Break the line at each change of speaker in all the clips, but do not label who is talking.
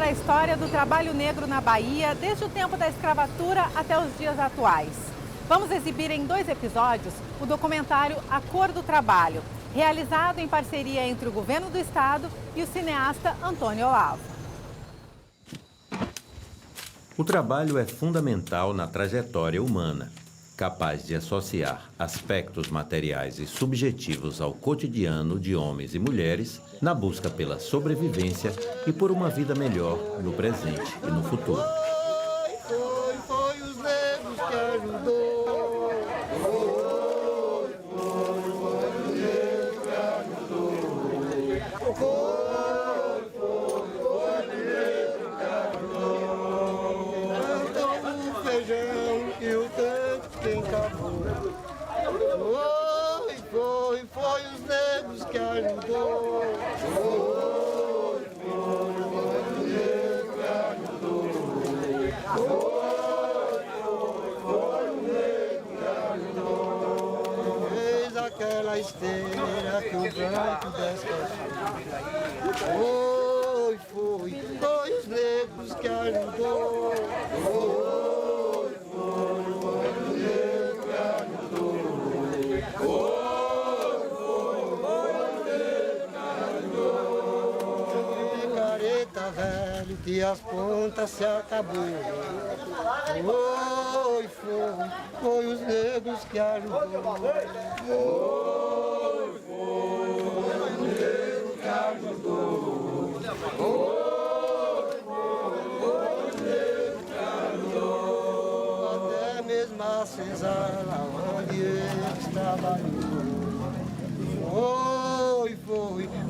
a história do trabalho negro na Bahia, desde o tempo da escravatura até os dias atuais. Vamos exibir em 2 episódios o documentário A Cor do Trabalho, realizado em parceria entre o governo do estado e o cineasta Antônio Olavo.
O trabalho é fundamental na trajetória humana, capaz de associar aspectos materiais e subjetivos ao cotidiano de homens e mulheres na busca pela sobrevivência e por uma vida melhor no presente e no futuro.
Foi os negros que ajudou. Foi os negros que ajudou. Fez aquela esteira que o branco descansou. Foi os negros que ajudou. Que as pontas se acabou. Foi os negros que ajudou. Foi os negros que ajudou. Foi os negros que ajudou. Até mesmo a senzala onde eles trabalhou.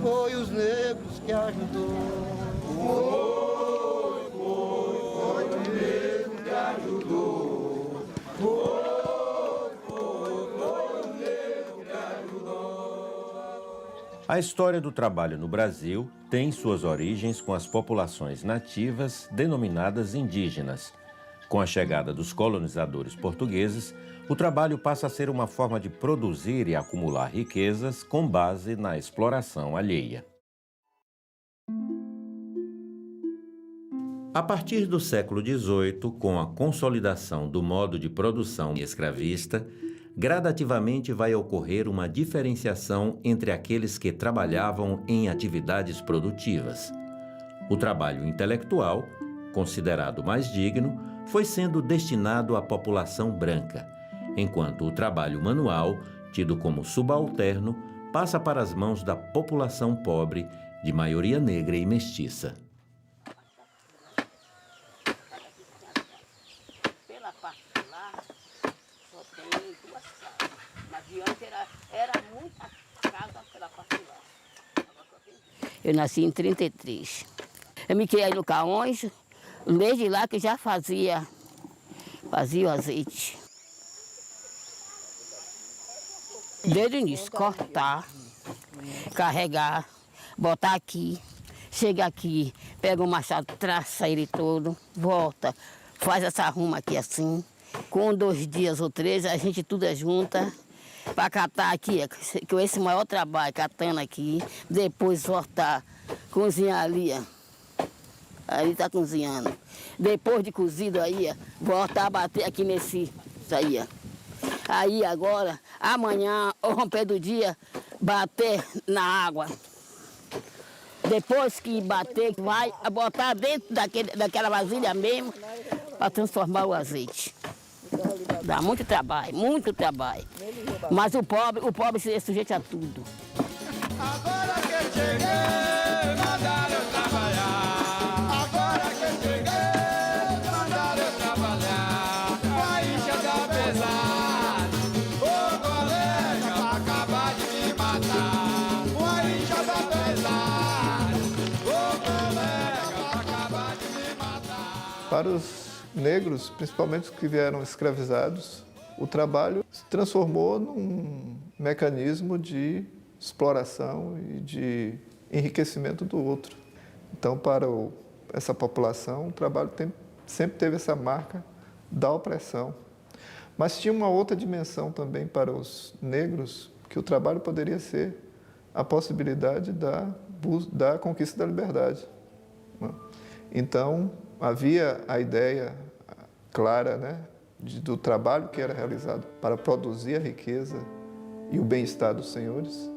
Foi os negros que ajudou.
A história do trabalho no Brasil tem suas origens com as populações nativas denominadas indígenas. Com a chegada dos colonizadores portugueses, o trabalho passa a ser uma forma de produzir e acumular riquezas com base na exploração alheia. A partir do século XVIII, com a consolidação do modo de produção escravista, gradativamente vai ocorrer uma diferenciação entre aqueles que trabalhavam em atividades produtivas. O trabalho intelectual, considerado mais digno, foi sendo destinado à população branca, enquanto o trabalho manual, tido como subalterno, passa para as mãos da população pobre, de maioria negra e mestiça.
Eu nasci em 33. Eu me criei no Caonjo, desde lá que já fazia o azeite. Desde o início, cortar, carregar, botar aqui, chega aqui, pega o machado, traça ele todo, volta, faz essa ruma aqui assim. Com 2 dias ou 3, a gente tudo junta. Para catar aqui, com esse maior trabalho, catando aqui, depois voltar, cozinhar ali, aí está cozinhando. Depois de cozido aí, voltar a bater aqui nesse, isso aí. Aí agora, amanhã, ao romper do dia, bater na água. Depois que bater, vai botar dentro daquela vasilha mesmo, para transformar o azeite. Dá muito trabalho, muito trabalho. Mas o pobre se sujeita a tudo.
Agora que eu cheguei, mandaram eu trabalhar. Agora que eu cheguei, mandaram eu trabalhar. Com a incha da pesada, ô colega, pra acabar de me matar. Com a incha da pesada, ô colega, pra acabar de me matar.
Para os negros, principalmente os que vieram escravizados, o trabalho se transformou num mecanismo de exploração e de enriquecimento do outro. Então, para essa população, o trabalho sempre teve essa marca da opressão. Mas tinha uma outra dimensão também para os negros, que o trabalho poderia ser a possibilidade da conquista da liberdade. Então, havia a ideia clara, né, do trabalho que era realizado para produzir a riqueza e o bem-estar dos senhores,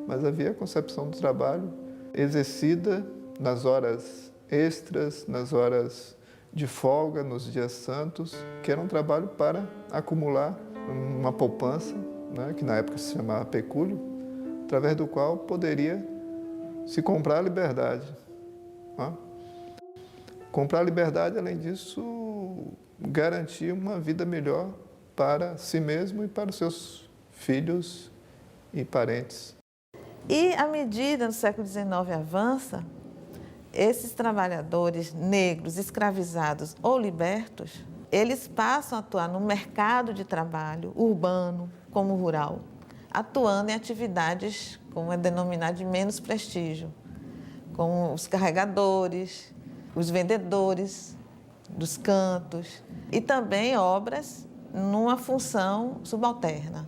mas havia a concepção do trabalho exercida nas horas extras, nas horas de folga, nos dias santos, que era um trabalho para acumular uma poupança, né, que na época se chamava pecúlio, através do qual poderia se comprar a liberdade. Né? Comprar a liberdade, além disso, garantir uma vida melhor para si mesmo e para os seus filhos e parentes.
E à medida no século XIX avança, esses trabalhadores negros escravizados ou libertos, eles passam a atuar no mercado de trabalho urbano como rural, atuando em atividades, como é denominado, de menos prestígio, como os carregadores, os vendedores dos cantos e também obras numa função subalterna.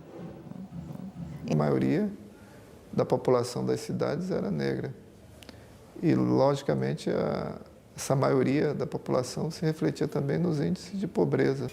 A maioria da população das cidades era negra. E, logicamente, essa maioria da população se refletia também nos índices de pobreza.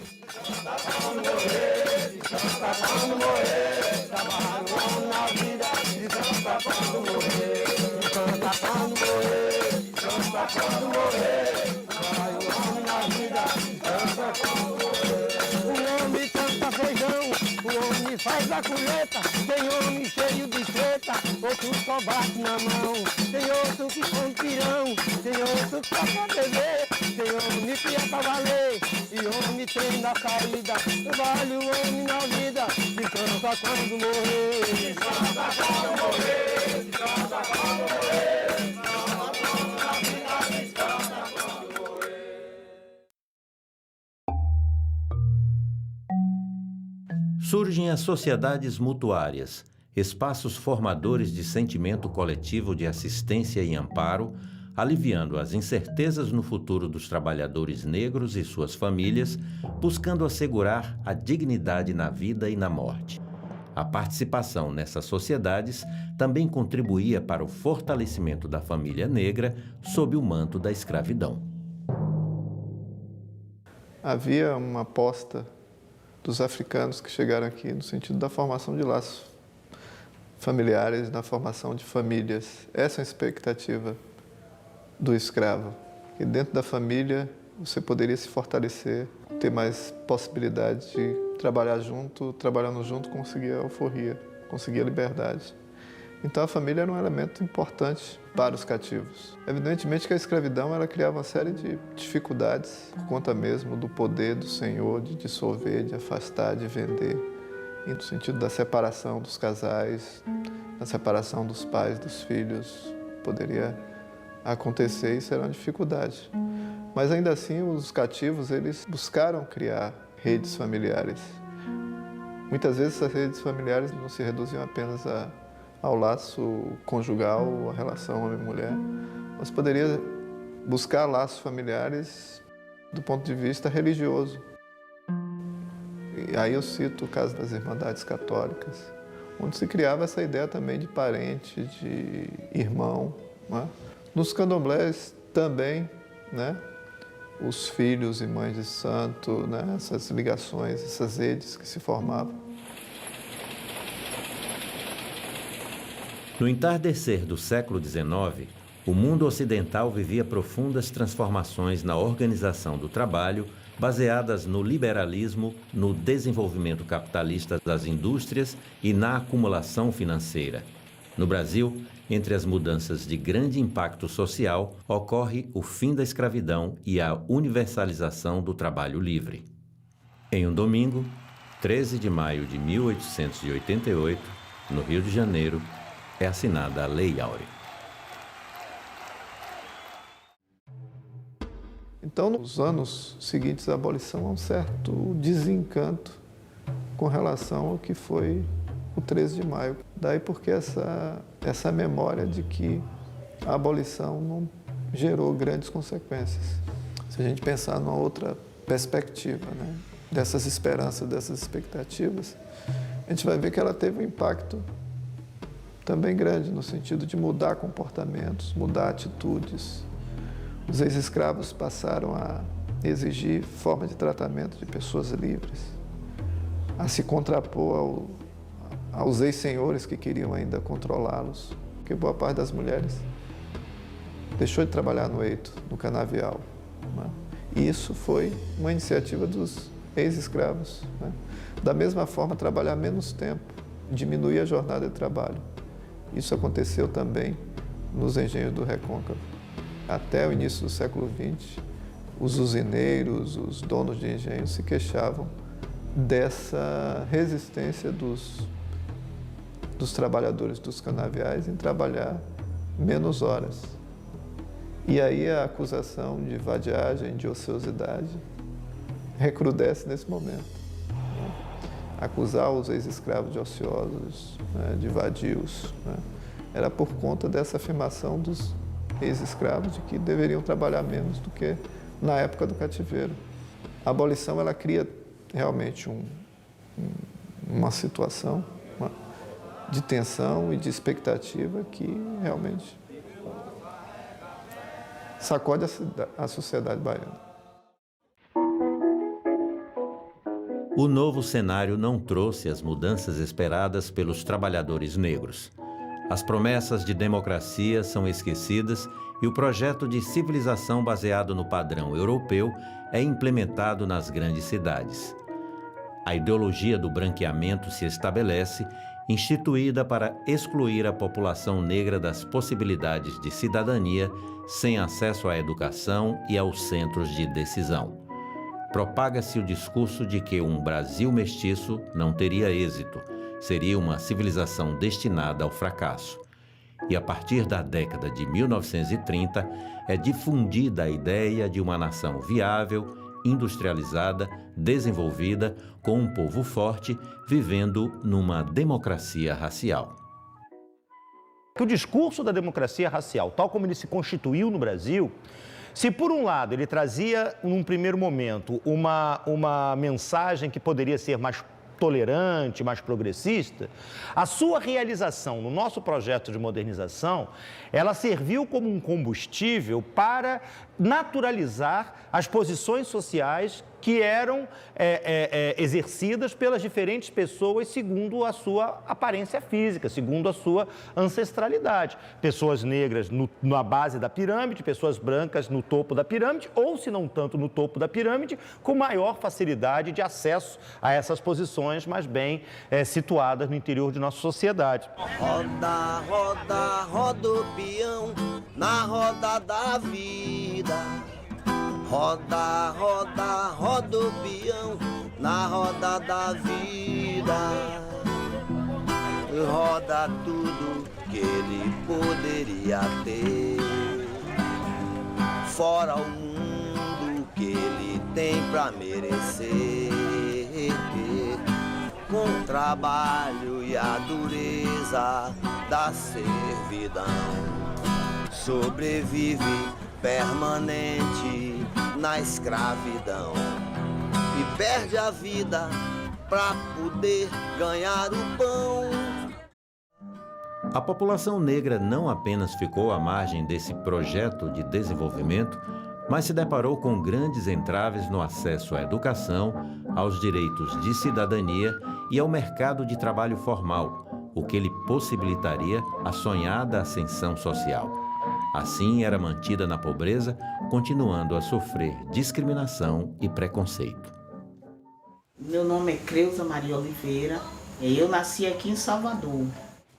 O homem canta feijão, o homem faz a colheita. Tem homem cheio de treta, outro só bate na mão. Tem outro que come pirão, tem outro que só pra beber. Tem homem que é pra valer, e homem treina a saída. Vale o homem na vida, descansa quando morrer. Descansa quando morrer, descansa quando morrer.
Surgem as sociedades mutuárias, espaços formadores de sentimento coletivo de assistência e amparo, aliviando as incertezas no futuro dos trabalhadores negros e suas famílias, buscando assegurar a dignidade na vida e na morte. A participação nessas sociedades também contribuía para o fortalecimento da família negra sob o manto da escravidão.
Havia uma aposta dos africanos que chegaram aqui no sentido da formação de laços familiares, na formação de famílias. Essa é a expectativa do escravo, que dentro da família você poderia se fortalecer, ter mais possibilidade de trabalhar junto, trabalhando junto conseguir a alforria, conseguir a liberdade. Então a família era um elemento importante para os cativos. Evidentemente que a escravidão ela criava uma série de dificuldades por conta mesmo do poder do senhor de dissolver, de afastar, de vender, e no sentido da separação dos casais, da separação dos pais, dos filhos, poderia acontecer, isso era uma dificuldade. Mas ainda assim os cativos eles buscaram criar redes familiares. Muitas vezes essas redes familiares não se reduziam apenas ao laço conjugal, a relação homem-mulher, mas poderia buscar laços familiares do ponto de vista religioso. E aí eu cito o caso das Irmandades Católicas, onde se criava essa ideia também de parente, de irmão. Né? Nos candomblés também, né? Os filhos e mães de santo, né? Essas ligações, essas redes que se formavam.
No entardecer do século XIX, o mundo ocidental vivia profundas transformações na organização do trabalho, baseadas no liberalismo, no desenvolvimento capitalista das indústrias e na acumulação financeira. No Brasil, entre as mudanças de grande impacto social, ocorre o fim da escravidão e a universalização do trabalho livre. Em um domingo, 13 de maio de 1888, no Rio de Janeiro, é assinada a Lei Áurea.
Então, nos anos seguintes à abolição, há um certo desencanto com relação ao que foi o 13 de maio. Daí porque essa memória de que a abolição não gerou grandes consequências. Se a gente pensar numa outra perspectiva, né, dessas esperanças, dessas expectativas, a gente vai ver que ela teve um impacto também grande, no sentido de mudar comportamentos, mudar atitudes, Os ex-escravos passaram a exigir forma de tratamento de pessoas livres, a se contrapor aos ex-senhores que queriam ainda controlá-los, porque boa parte das mulheres deixou de trabalhar no eito, no canavial, né? E isso foi uma iniciativa dos ex-escravos, né? Da mesma forma, trabalhar menos tempo, diminuir a jornada de trabalho. Isso aconteceu também nos engenhos do Recôncavo. Até o início do século XX, os usineiros, os donos de engenhos se queixavam dessa resistência dos trabalhadores dos canaviais em trabalhar menos horas. E aí a acusação de vadiagem, de ociosidade, recrudesce nesse momento. Acusar os ex-escravos de ociosos, né, de vadios, né, era por conta dessa afirmação dos ex-escravos de que deveriam trabalhar menos do que na época do cativeiro. A abolição, ela cria realmente uma situação de tensão e de expectativa que realmente sacode a sociedade baiana.
O novo cenário não trouxe as mudanças esperadas pelos trabalhadores negros. As promessas de democracia são esquecidas e o projeto de civilização baseado no padrão europeu é implementado nas grandes cidades. A ideologia do branqueamento se estabelece, instituída para excluir a população negra das possibilidades de cidadania sem acesso à educação e aos centros de decisão. Propaga-se o discurso de que um Brasil mestiço não teria êxito, seria uma civilização destinada ao fracasso. E a partir da década de 1930 é difundida a ideia de uma nação viável, industrializada, desenvolvida, com um povo forte, vivendo numa democracia racial.
O discurso da democracia racial, tal como ele se constituiu no Brasil, se por um lado ele trazia, num primeiro momento, uma mensagem que poderia ser mais tolerante, mais progressista, a sua realização no nosso projeto de modernização, ela serviu como um combustível para naturalizar as posições sociais que eram exercidas pelas diferentes pessoas segundo a sua aparência física, segundo a sua ancestralidade. Pessoas negras na base da pirâmide, pessoas brancas no topo da pirâmide, ou se não tanto no topo da pirâmide, com maior facilidade de acesso a essas posições mais bem situadas no interior de nossa sociedade.
Roda, roda, roda o peão na roda da vida. Roda, roda, roda o peão na roda da vida. Roda tudo que ele poderia ter, fora o mundo que ele tem pra merecer. Com o trabalho e a dureza da servidão, sobrevive permanente na escravidão e perde a vida pra poder ganhar o pão.
A população negra não apenas ficou à margem desse projeto de desenvolvimento, mas se deparou com grandes entraves no acesso à educação, aos direitos de cidadania e ao mercado de trabalho formal, o que lhe possibilitaria a sonhada ascensão social. Assim, era mantida na pobreza, continuando a sofrer discriminação e preconceito.
Meu nome é Creuza Maria Oliveira, eu nasci aqui em Salvador.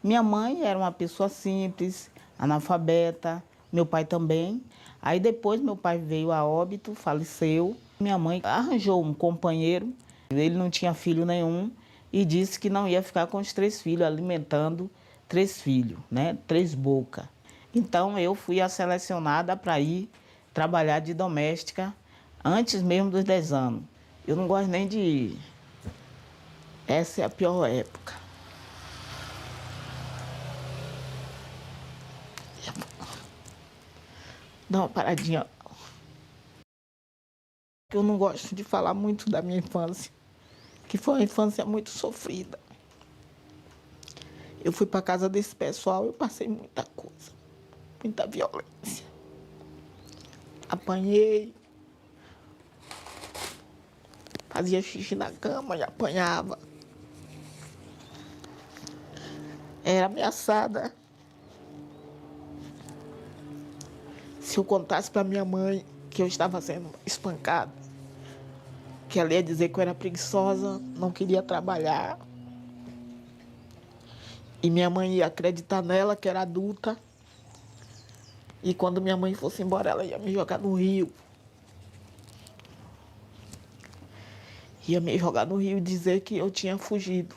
Minha mãe era uma pessoa simples, analfabeta, meu pai também. Aí depois meu pai veio a óbito, faleceu. Minha mãe arranjou um companheiro, ele não tinha filho nenhum e disse que não ia ficar com os 3 filhos, alimentando 3 filhos, né? 3 bocas. Então eu fui a selecionada para ir trabalhar de doméstica antes mesmo dos 10 anos. Eu não gosto nem de ir. Essa é a pior época. Dá uma paradinha. Eu não gosto de falar muito da minha infância, que foi uma infância muito sofrida. Eu fui para casa desse pessoal, eu passei muita coisa, muita violência. apanhei. Fazia xixi na cama e apanhava. Era ameaçada. Se eu contasse para minha mãe que eu estava sendo espancada, que ela ia dizer que eu era preguiçosa, não queria trabalhar. E minha mãe ia acreditar nela, que era adulta. E quando minha mãe fosse embora, ela ia me jogar no rio. Ia me jogar no rio e dizer que eu tinha fugido.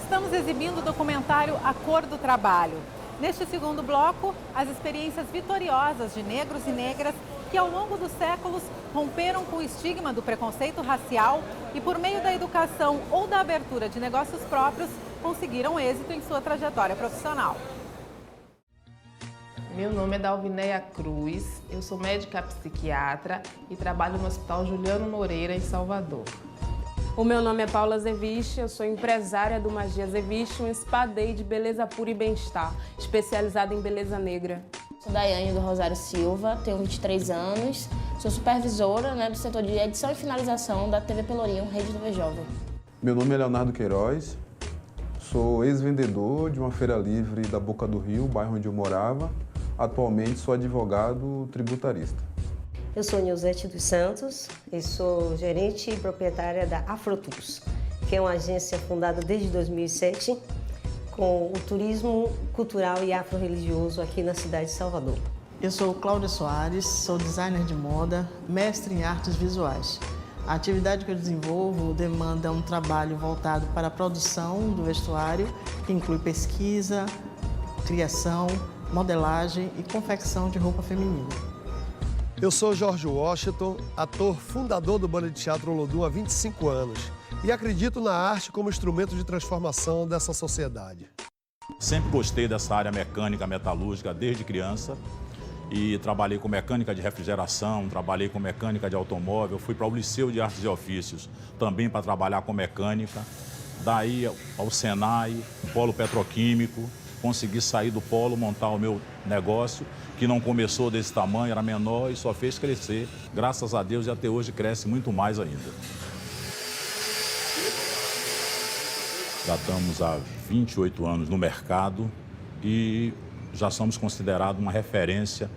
Estamos exibindo o documentário A Cor do Trabalho. Neste segundo bloco, as experiências vitoriosas de negros e negras que ao longo dos séculos romperam com o estigma do preconceito racial e por meio da educação ou da abertura de negócios próprios, conseguiram êxito em sua trajetória profissional.
Meu nome é Dalvinéia Cruz, eu sou médica psiquiatra e trabalho no Hospital Juliano Moreira, em Salvador.
O meu nome é Paula Zevich, eu sou empresária do Magia Zevich, um spa day de beleza pura e bem-estar, especializada em beleza negra.
Sou Daiane do Rosário Silva, tenho 23 anos, sou supervisora do setor de edição e finalização da TV Pelourinho, Rede TV Jovem.
Meu nome é Leonardo Queiroz, sou ex-vendedor de uma feira livre da Boca do Rio, bairro onde eu morava. Atualmente sou advogado tributarista.
Eu sou Nilzete dos Santos e sou gerente e proprietária da Afrotours, que é uma agência fundada desde 2007 com o turismo cultural e afro-religioso aqui na cidade de Salvador.
Eu sou Cláudia Soares, sou designer de moda, mestre em artes visuais. A atividade que eu desenvolvo demanda um trabalho voltado para a produção do vestuário, que inclui pesquisa, criação, modelagem e confecção de roupa feminina.
Eu sou Jorge Washington, ator fundador do Banda de Teatro Olodum há 25 anos e acredito na arte como instrumento de transformação dessa sociedade.
Sempre gostei dessa área mecânica, metalúrgica desde criança e trabalhei com mecânica de refrigeração, trabalhei com mecânica de automóvel, fui para o Liceu de Artes e Ofícios também para trabalhar com mecânica, daí ao Senai, polo petroquímico. Consegui sair do polo, montar o meu negócio, que não começou desse tamanho, era menor e só fez crescer. Graças a Deus, e até hoje cresce muito mais ainda. Já estamos há 28 anos no mercado e já somos considerados uma referência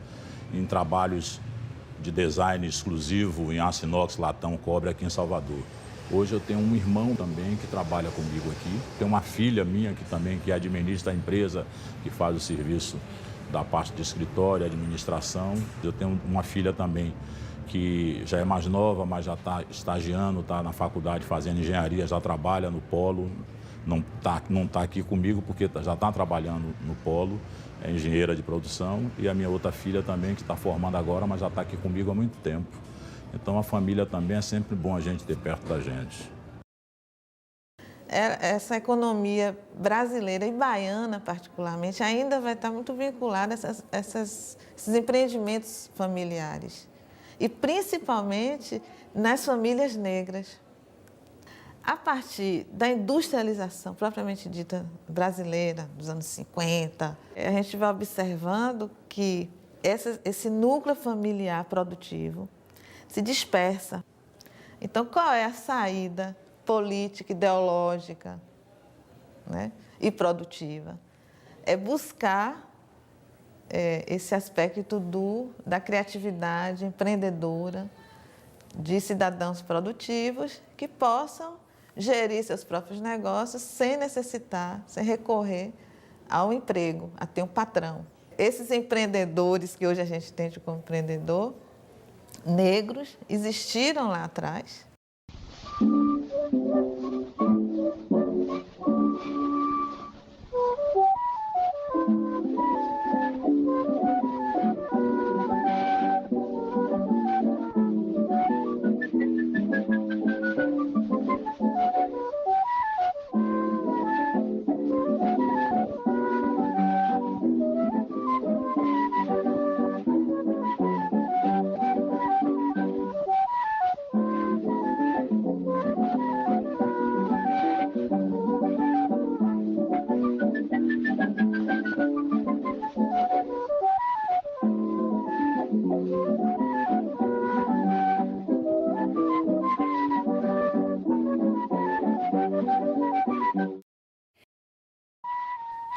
em trabalhos de design exclusivo em aço inox, latão, cobre aqui em Salvador. Hoje eu tenho um irmão também que trabalha comigo aqui. Tem uma filha minha que também que administra a empresa, que faz o serviço da parte de escritório, administração. Eu tenho uma filha também que já é mais nova, mas já está estagiando, está na faculdade fazendo engenharia, já trabalha no polo. Não tá aqui comigo porque já está trabalhando no polo, é engenheira de produção. E a minha outra filha também, que está formando agora, mas já está aqui comigo há muito tempo. Então, a família também é sempre bom a gente ter perto da gente.
Essa economia brasileira e baiana, particularmente, ainda vai estar muito vinculada a esses empreendimentos familiares. E, principalmente, nas famílias negras. A partir da industrialização propriamente dita brasileira, dos anos 50, a gente vai observando que esse núcleo familiar produtivo se dispersa. Então, qual é a saída política, ideológica, e produtiva? É buscar esse aspecto da criatividade empreendedora de cidadãos produtivos que possam gerir seus próprios negócios sem necessitar, sem recorrer ao emprego, a ter um patrão. Esses empreendedores que hoje a gente tem como empreendedor, negros, existiram lá atrás.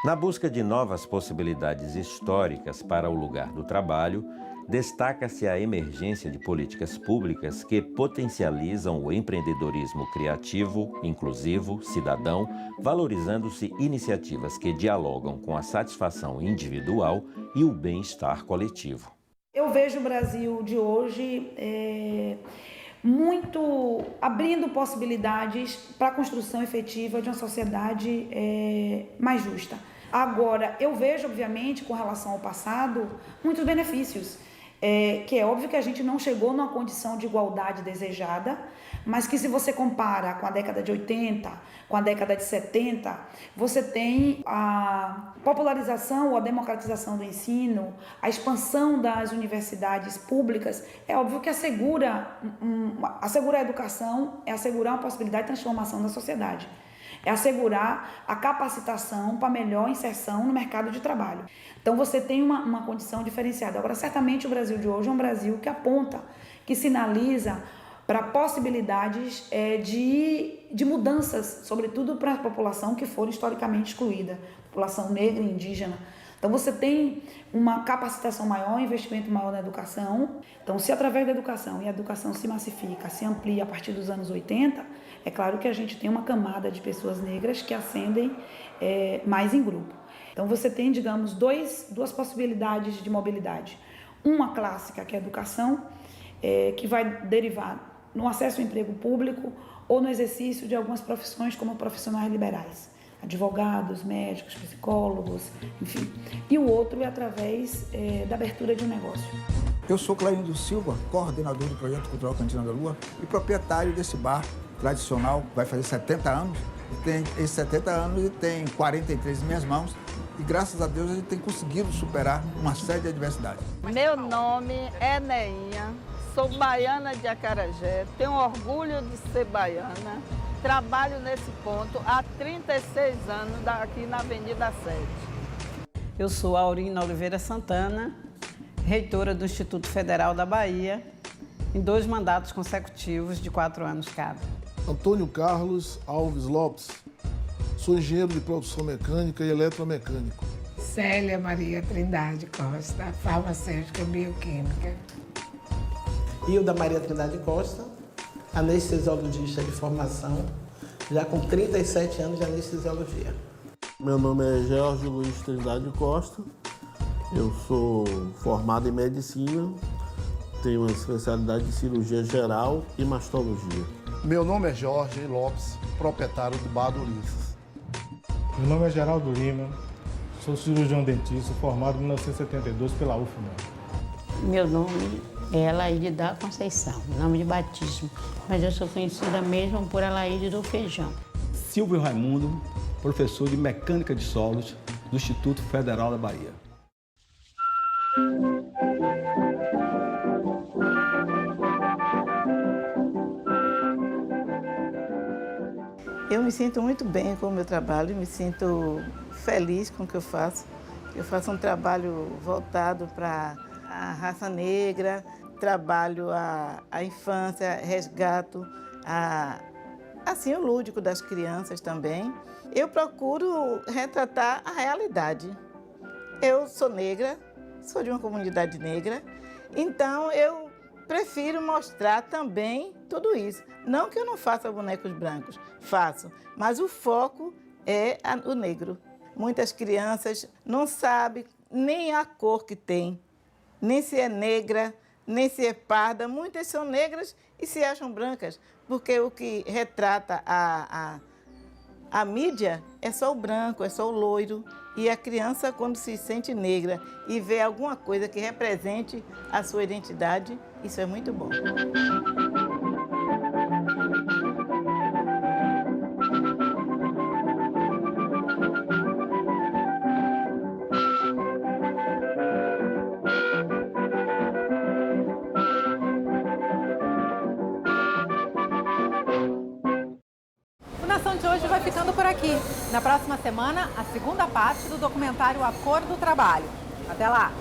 Na busca de novas possibilidades históricas para o lugar do trabalho, destaca-se a emergência de políticas públicas que potencializam o empreendedorismo criativo, inclusivo, cidadão, valorizando-se iniciativas que dialogam com a satisfação individual e o bem-estar coletivo.
Eu vejo o Brasil de hoje muito abrindo possibilidades para a construção efetiva de uma sociedade mais justa. Agora, eu vejo, obviamente, com relação ao passado, muitos benefícios. Que é óbvio que a gente não chegou numa condição de igualdade desejada, mas que se você compara com a década de 80, com a década de 70, você tem a popularização ou a democratização do ensino, a expansão das universidades públicas. É óbvio que assegurar a educação é assegurar uma possibilidade de transformação da sociedade. É assegurar a capacitação para melhor inserção no mercado de trabalho. Então você tem uma condição diferenciada. Agora, certamente o Brasil de hoje é um Brasil que aponta, que sinaliza para possibilidades de mudanças, sobretudo para a população que for historicamente excluída, população negra e indígena. Então você tem uma capacitação maior, um investimento maior na educação. Então, se através da educação, e a educação se massifica, se amplia a partir dos anos 80, é claro que a gente tem uma camada de pessoas negras que ascendem mais em grupo. Então você tem, digamos, duas possibilidades de mobilidade. Uma clássica, que é a educação, que vai derivar no acesso ao emprego público ou no exercício de algumas profissões como profissionais liberais. Advogados, médicos, psicólogos, enfim. E o outro é através da abertura de um negócio.
Eu sou Clarindo Silva, coordenador do Projeto Cultural Cantina da Lua e proprietário desse bar tradicional, vai fazer 70 anos. E tem esses 70 anos e tem 43 em minhas mãos. E graças a Deus a gente tem conseguido superar uma série de adversidades.
Meu nome é Neinha, sou baiana de Acarajé, tenho orgulho de ser baiana. Trabalho nesse ponto há 36 anos aqui na Avenida 7.
Eu sou Aurina Oliveira Santana, reitora do Instituto Federal da Bahia, em 2 mandatos consecutivos de 4 anos cada.
Antônio Carlos Alves Lopes, sou engenheiro de produção mecânica e eletromecânico.
Célia Maria Trindade Costa, farmacêutica bioquímica.
Hilda Maria Trindade Costa, anestesiologista de formação, já com 37 anos de anestesiologia.
Meu nome é Jorge Luiz Trindade Costa, eu sou formado em medicina, tenho uma especialidade de cirurgia geral e mastologia.
Meu nome é Jorge Lopes, proprietário do Bar do Ulisses.
Meu nome é Geraldo Lima, sou cirurgião dentista, formado em 1972 pela UFMA.
Meu nome é Alaide da Conceição, nome de batismo, mas eu sou conhecida mesmo por Alaide do Feijão.
Silvio Raimundo, professor de Mecânica de Solos do Instituto Federal da Bahia.
Eu me sinto muito bem com o meu trabalho, me sinto feliz com o que eu faço. Eu faço um trabalho voltado para a raça negra, trabalho a infância, resgato o lúdico das crianças também. Eu procuro retratar a realidade. Eu sou negra, sou de uma comunidade negra, então eu prefiro mostrar também tudo isso. Não que eu não faça bonecos brancos, faço, mas o foco é o negro. Muitas crianças não sabem nem a cor que tem, nem se é negra, nem se é parda. Muitas são negras e se acham brancas, porque o que retrata a mídia é só o branco, é só o loiro. E a criança, quando se sente negra e vê alguma coisa que represente a sua identidade, isso é muito bom.
O Nação de hoje vai ficando por aqui. Na próxima semana, a segunda parte do documentário A Cor do Trabalho. Até lá!